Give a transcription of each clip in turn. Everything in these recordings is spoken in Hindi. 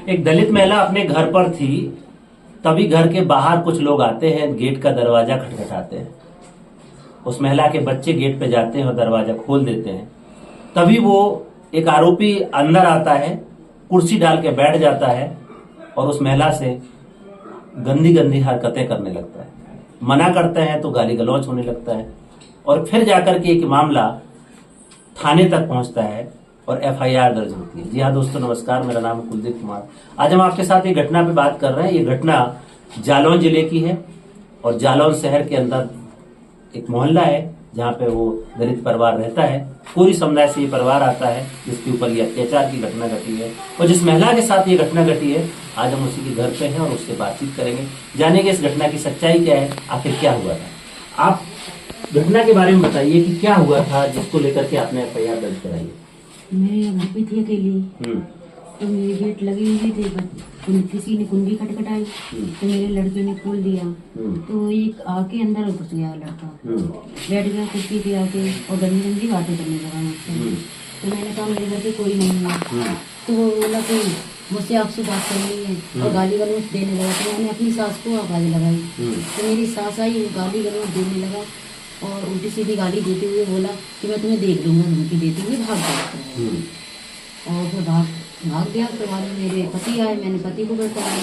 एक दलित महिला अपने घर पर थी, तभी घर के बाहर कुछ लोग आते हैं, गेट का दरवाजा खटखटाते हैं। उस महिला के बच्चे गेट पे जाते हैं और दरवाजा खोल देते हैं। तभी वो एक आरोपी अंदर आता है, कुर्सी डाल के बैठ जाता है और उस महिला से गंदी गंदी हरकतें करने लगता है। मना करते हैं तो गाली गलौज होने लगता है और फिर जाकर के एक मामला थाने तक पहुंचता है और एफआईआर दर्ज होती है। जी हाँ दोस्तों, नमस्कार, मेरा नाम है कुलदीप कुमार। आज हम आपके साथ एक घटना पे बात कर रहे हैं। ये घटना जालौन जिले की है और जालौन शहर के अंदर एक मोहल्ला है जहाँ पे वो दलित परिवार रहता है। पूरी समुदाय से ये परिवार आता है जिसके ऊपर ये अत्याचार की घटना घटी है और जिस महिला के साथ ये घटना घटी है, आज हम उसी के घर पे हैं और उससे बातचीत करेंगे, जानेंगे इस घटना की सच्चाई क्या है, आखिर क्या हुआ था। आप घटना के बारे में बताइए कि क्या हुआ था जिसको लेकर के आपने एफआईआर दर्ज कराई है। मेरे घर पे थी अकेली, तो मेरे गेट लगे हुए थे, किसी ने कुंडी खटखटाई तो मेरे लड़के ने खोल दिया। तो एक आके अंदर घुस गया लड़का, बैठ गया कुर्सी पे आके और गंदी गंदी बातें करने लगा मुझसे। तो मैंने कहा मेरे घर पे कोई नहीं है। तो वो बोला कि मुझसे आपसे बात करनी है और गाली गलौज देने लगा। तो मैंने अपनी सास को आवाज लगाई तो मेरी सास आई, वो गाली गलौज देने लगा और उल्टी सीधी गाली देते हुए बोला कि मैं तुम्हें देख लूंगा, धमकी देते हुए भाग गया। और फिर भाग गया। तो बाद में मेरे पति आए, मैंने पति को बताया।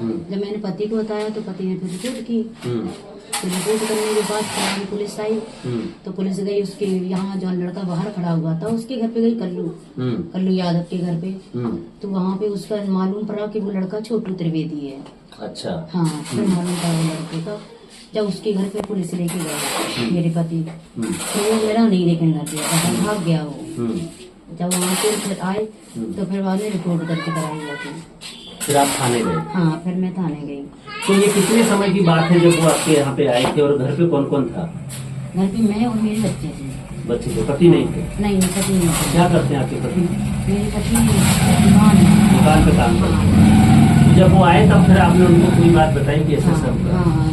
जब मैंने पति को बताया तो पति ने फिर रिपोर्ट की। तो रिपोर्ट करने के बाद फिर पुलिस आई। तो पुलिस गई उसके यहाँ, जो लड़का बाहर खड़ा हुआ था उसके घर पे गई, कल्लू यादव के घर पे। तो वहाँ पे उसका मालूम पड़ा कि वो लड़का छोटू त्रिवेदी है। अच्छा। हाँ, फिर मालूम पड़ा वो लड़के का। जब उसके घर पे पुलिस लेके गए मेरे पति, तो वो मेरा नहीं लेकिन घर गया, भाग गया वो। जब वहाँ पे फिर आए तो फिर बाद में रिपोर्ट करके कराई जाती। फिर आप थाने गए? हाँ, फिर मैं थाने गई। तो ये कितने समय की बात है जब वो आपके यहाँ पे आए थे और घर पे कौन कौन था? घर पे मैं और मेरे बच्चे थे। बच्चे थे, पति नहीं थे? नहीं, पति नहीं थे। क्या करते हैं आपके पति? मेरे पति दुकान पे काम करते हैं। जब वो आए तब फिर आपने उनको कोई बात बताई कि ऐसा सब?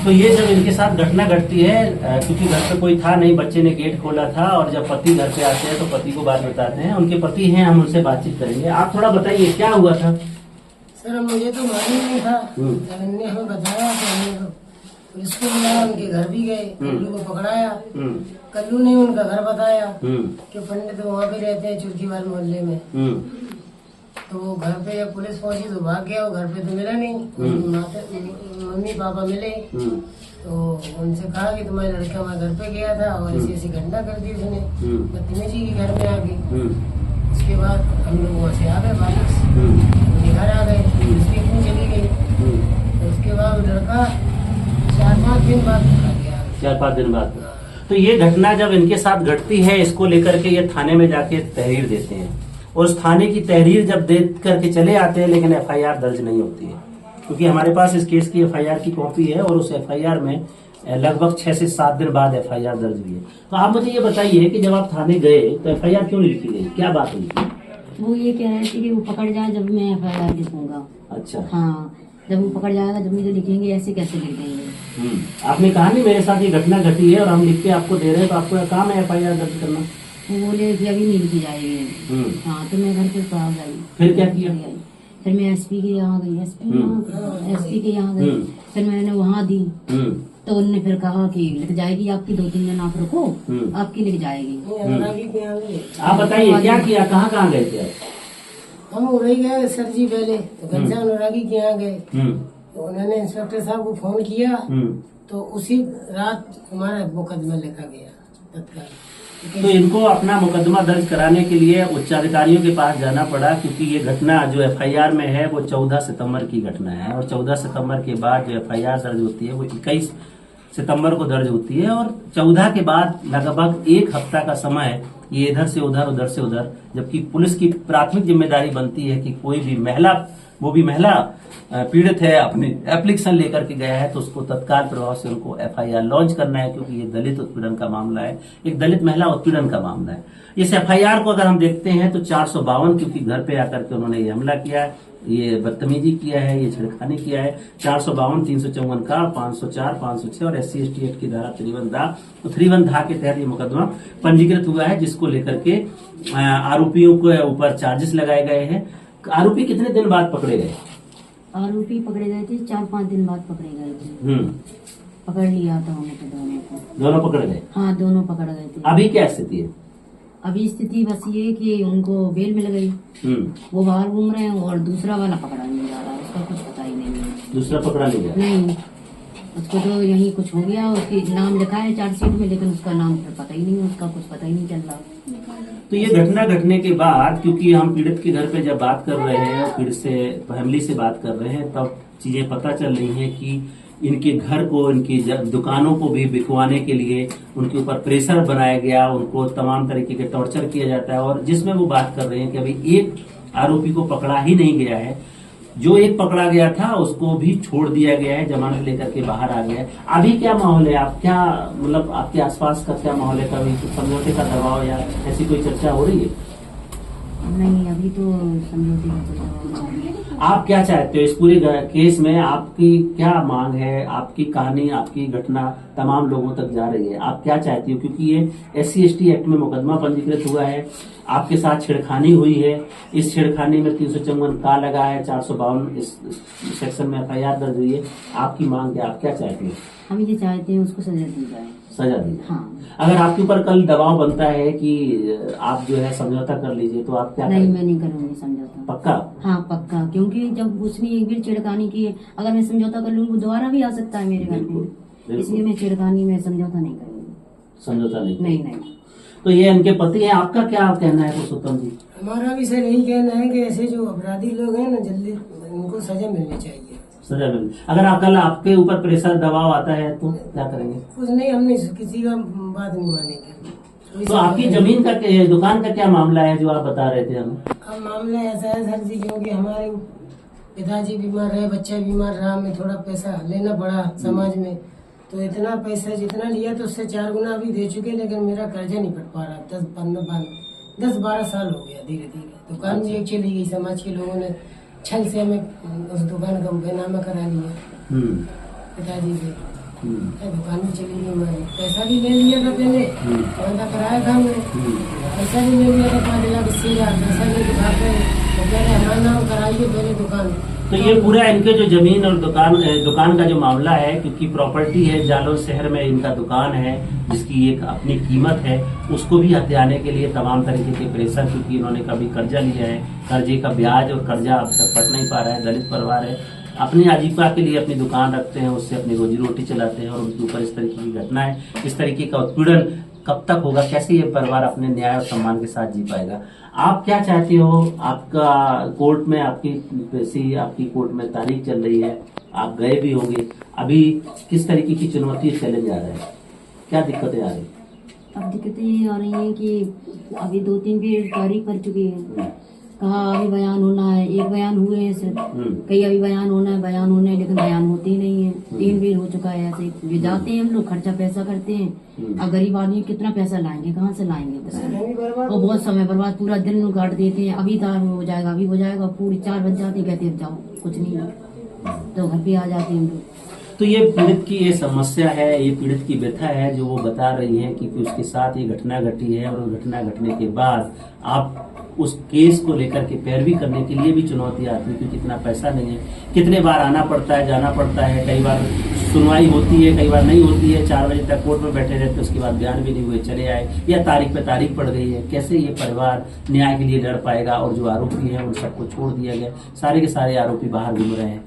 तो ये जब इनके साथ घटना घटती है, क्योंकि घर पे कोई था नहीं, बच्चे ने गेट खोला था और जब पति घर पे आते हैं तो पति को बात बताते हैं। उनके पति हैं, हम उनसे बातचीत करेंगे। आप थोड़ा बताइए क्या हुआ था। सर मुझे तो मालूम नहीं था। जब इनने हमें बताया तो हमने पुलिस को बुलाया, उनके घर भी गए, कल्लू को पकड़ाया। कल्लू ने उनका घर बताया कि पंडित वहाँ पे रहते हैं चुरकीवाल मोहल्ले में। तो वो घर पे जब पुलिस पहुंची तो भाग गया। वो घर पे तो मिला नहीं। मम्मी पापा मिले तो उनसे कहा कि तुम्हारे लड़का मैं घर पे गया था और ऐसी ऐसी घटना कर दी उसने बदतमीजी के घर में आके। उसके बाद हम लोग वहाँ से आ गए वापस, घर आ गए, उसकी क्यों चली गई। तो उसके बाद लड़का 4-5 दिन बाद चला गया। 4-5 दिन बाद। तो ये घटना जब इनके साथ घटती है, इसको लेकर के ये थाने में जाके तहरीर देते हैं और उस थाने की तहरीर जब दे करके चले आते हैं, लेकिन एफआईआर दर्ज नहीं होती है, क्योंकि हमारे पास इस केस की एफआईआर की कॉपी है और उस एफआईआर में लगभग 6 से 7 दिन बाद एफआईआर दर्ज हुई है। तो आप मुझे ये बताइए कि जब आप थाने गए तो एफआईआर क्यों नहीं लिखी गई, क्या बात हुई थी? वो ये कह रहे थे कि वो पकड़ जाए जब मैं एफआईआर लिखूंगा। अच्छा। हाँ, जब वो पकड़ जाएगा जब मुझे लिखेंगे, ऐसे कैसे लिख देंगे। आपने कहा नहीं मेरे साथ ये घटना घटी है और हम लिख के आपको दे रहे हैं, तो आपको काम है एफआईआर दर्ज करना। वो बोले कि अभी नहीं लिखी जाएगी। हाँ, तो मैं घर पे आ गई। फिर क्या किया? फिर मैं एसपी के यहाँ गई, एसपी के यहाँ गई। फिर मैंने वहाँ दी तो उन्होंने फिर कहा कि लिख जाएगी आपकी, 2-3 दिन आप रुको, आपकी लिख जाएगी। आप बताइए क्या किया, कहाँ गए थे आप? हम उड़ई गए सर जी पहले, तो घनश्याम अनुरागी के यहाँ गए। तो उन्होंने इंस्पेक्टर साहब को फोन किया तो उसी रात हमारा मुकदमा लिखा गया तत्काल। तो इनको अपना मुकदमा दर्ज कराने के लिए उच्चाधिकारियों के पास जाना पड़ा, क्योंकि ये घटना जो एफआईआर में है वो 14 सितंबर की घटना है और 14 सितंबर के बाद जो एफआईआर दर्ज होती है वो 21 सितंबर को दर्ज होती है और 14 के बाद लगभग 1 हफ्ता का समय ये इधर से उधर, उधर से उधर, जबकि पुलिस की प्राथमिक जिम्मेदारी बनती है कि कोई भी महिला, वो भी महिला पीड़ित है, अपनी एप्लीकेशन लेकर के गया है तो उसको तत्काल प्रभाव से उनको एफआईआर लॉन्च करना है, क्योंकि ये दलित उत्पीड़न का मामला है, एक दलित महिला उत्पीड़न का मामला है। इस एफआईआर को अगर हम देखते हैं तो 452, क्योंकि घर पे आकर के उन्होंने ये हमला किया है, ये बदतमीजी किया है, ये छेड़खानी किया है, 452, 354 का, 504, 506 और SC/ST एक्ट की धारा 53 धा, तो 53 धा के तहत ये मुकदमा पंजीकृत हुआ है, जिसको लेकर के आरोपियों के ऊपर चार्जेस लगाए गए हैं। आरोपी कितने दिन बाद पकड़े गए? आरोपी पकड़े गए थे 4-5 दिन बाद पकड़े गए थे। पकड़ लिया था उन्हें तो दोनों को। दोनों पकड़ गए? हाँ, दोनों पकड़ गए थे। अभी क्या स्थिति है? अभी स्थिति बस ये कि उनको बेल मिल गई, वो बाहर घूम रहे हैं, और दूसरा वाला पकड़ा नहीं जा रहा, उसका कुछ पता ही नहीं है। दूसरा पकड़ा नहीं गया? नहीं, उसको तो यही कुछ हो गया, उसकी नाम लिखा है चार्जशीट में, लेकिन उसका नाम फिर पता ही नहीं, उसका कुछ पता ही नहीं चल रहा। तो ये घटना घटने के बाद, क्योंकि हम पीड़ित के घर पे जब बात कर रहे हैं, पीड़ित से फैमिली से बात कर रहे हैं, तब चीजें पता चल रही हैं कि इनके घर को, इनकी दुकानों को भी बिकवाने के लिए उनके ऊपर प्रेशर बनाया गया, उनको तमाम तरीके के टॉर्चर किया जाता है। और जिसमें वो बात कर रहे हैं कि अभी एक आरोपी को पकड़ा ही नहीं गया है, जो एक पकड़ा गया था उसको भी छोड़ दिया गया है, जमानत लेकर के बाहर आ गया है। अभी क्या माहौल है? आप क्या, मतलब आपके आसपास का क्या माहौल है? कभी समझौते का दबाव या ऐसी कोई चर्चा हो रही है? नहीं, अभी तो समझौते का कोई दबाव नहीं है। आप क्या चाहते हो इस पूरे केस में? आपकी क्या मांग है? आपकी कहानी, आपकी घटना तमाम लोगों तक जा रही है, आप क्या चाहती हो? क्योंकि ये SC/ST एक्ट में मुकदमा पंजीकृत हुआ है, आपके साथ छेड़खानी हुई है, इस छेड़खानी में 354 का लगा है, 452 इस सेक्शन में FIR दर्ज हुई है। आपकी मांग क्या, आप क्या चाहती हो? हम ये चाहते हैं उसको सजा दी जाए। सजा दी? हाँ। अगर आपके ऊपर कल दबाव बनता है कि आप जो है समझौता कर लीजिए, तो आप क्या नहीं, करेंगे? मैं नहीं करूंगी समझौता। पक्का? हाँ, पक्का, क्योंकि जब उसने एक बार छेड़खानी की है, अगर मैं समझौता कर लूंगी वो दोबारा भी आ सकता है मेरे घर पे, इसलिए मैं छेड़खानी में समझौता नहीं करूंगी। समझौता नहीं? नहीं। तो ये इनके पति हैं, आपका क्या कहना है पुरुषोत्तम जी? हमारा भी सर यही कहना है कि ऐसे जो अपराधी लोग हैं ना, जल्दी उनको सजा मिलनी चाहिए। सजा मिल, अगर आप कल आपके ऊपर प्रेशर दबाव आता है तो क्या करेंगे? कुछ नहीं, हमने किसी का बात नहीं मानेंगे। तो आपकी जमीन का, दुकान का क्या मामला है जो आप बता रहे थे हमें? अब मामला ऐसा है सर जी, क्योंकि हमारे पिताजी बीमार रहे, बच्चा बीमार रहा, हमें थोड़ा पैसा लेना पड़ा समाज में, तो इतना पैसा जितना लिया तो उससे 4 गुना भी दे चुके, लेकिन मेरा कर्जा नहीं कट पा रहा। 10-12 साल हो गया। धीरे धीरे दुकान भी एक चली गई, समाज के लोगों ने छल से हमें उस दुकान का बेनामा करा लिया पिताजी से। दुकान भी चली गई हमारी, पैसा भी ले लिया था पहले, वादा कराया था हमने, पैसा भी ले लिया था 5,80,000, पैसा भी दिखाते तो कह रहे हमारा नाम कराइए पहले दुकान। तो ये पूरा इनके जो जमीन और दुकान का जो मामला है, क्योंकि प्रॉपर्टी है, जालौन शहर में इनका दुकान है जिसकी एक अपनी कीमत है, उसको भी हथियाने के लिए तमाम तरीके के प्रेशर, क्योंकि इन्होंने कभी कर्जा लिया है, कर्जे का ब्याज और कर्जा अब तक पट नहीं पा रहा है। दलित परिवार है, अपनी आजीविका के लिए अपनी दुकान रखते हैं, उससे अपनी रोजी रोटी चलाते हैं, और उनके ऊपर इस तरीके की घटना है, इस तरीके का उत्पीड़न कब तक होगा? कैसे ये परिवार अपने न्याय और सम्मान के साथ जी पाएगा? आप क्या चाहते हो? आपका कोर्ट में, आपकी कोर्ट में तारीख चल रही है, आप गए भी होंगे, अभी किस तरीके की चुनौती चैलेंज आ रहा है? क्या दिक्कतें आ रही? अब दिक्कतें ये आ रही हैं कि अभी 2-3 बार तारीख कर चुकी है, कहा अभी बयान होना है, एक बयान हुए हैं सिर्फ, कहीं अभी बयान होना है, लेकिन बयान होते ही नहीं है। 3 बार हो चुका है ऐसे। जाते हैं हम लोग, खर्चा पैसा करते हैं, अब गरीब आदमी कितना पैसा लाएंगे, कहाँ से लाएंगे इतना? और बहुत समय बर्बाद, पूरा दिन काट देते हैं, अभी हो जाएगा, पूरी 4 बज जाते, कहते हैं जाओ, कुछ नहीं, तो घर पे आ जाते हैं हम लोग। तो ये पीड़ित की ये समस्या है, ये पीड़ित की व्यथा है जो वो बता रही है कि उसके साथ ये घटना घटी है, और घटना घटने के बाद आप उस केस को लेकर के पैरवी करने के लिए भी चुनौती आती है, क्योंकि इतना पैसा नहीं है, कितने बार आना पड़ता है, जाना पड़ता है, कई बार सुनवाई होती है, कई बार नहीं होती है, 4 बजे तक कोर्ट में बैठे रहते, उसके बाद बयान भी नहीं हुए, चले आए, या तारीख पे तारीख पड़ गई है। कैसे ये परिवार न्याय के लिए लड़ पाएगा? और जो आरोपी है उन सबको छोड़ दिया गया, सारे के सारे आरोपी बाहर घूम रहे हैं,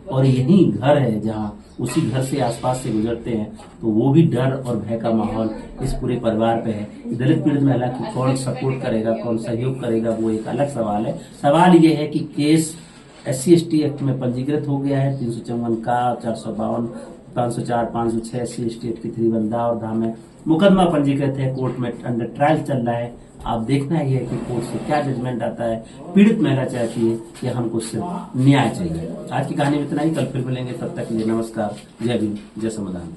और यही घर है जहाँ उसी घर से आसपास से गुजरते हैं, तो वो भी डर और भय का माहौल इस पूरे परिवार पे है। दलित पीड़ित महिला की कौन सपोर्ट करेगा, कौन सहयोग करेगा, वो एक अलग सवाल है। सवाल ये है कि केस SC/ST एक्ट में पंजीकृत हो गया है, 354 का, 452, 504, 506 SC/ST एक्ट की 3 और धाम में मुकदमा पंजीकृत है, कोर्ट में अंडर ट्रायल चल रहा है। आप देखना ये है कि कोर्ट से क्या जजमेंट आता है। पीड़ित महिला चाहती है कि हमको सिर्फ न्याय चाहिए। आज की कहानी में इतना ही, कल फिर मिलेंगे, तब तक के लिए नमस्कार, जय भीम, जय संविधान।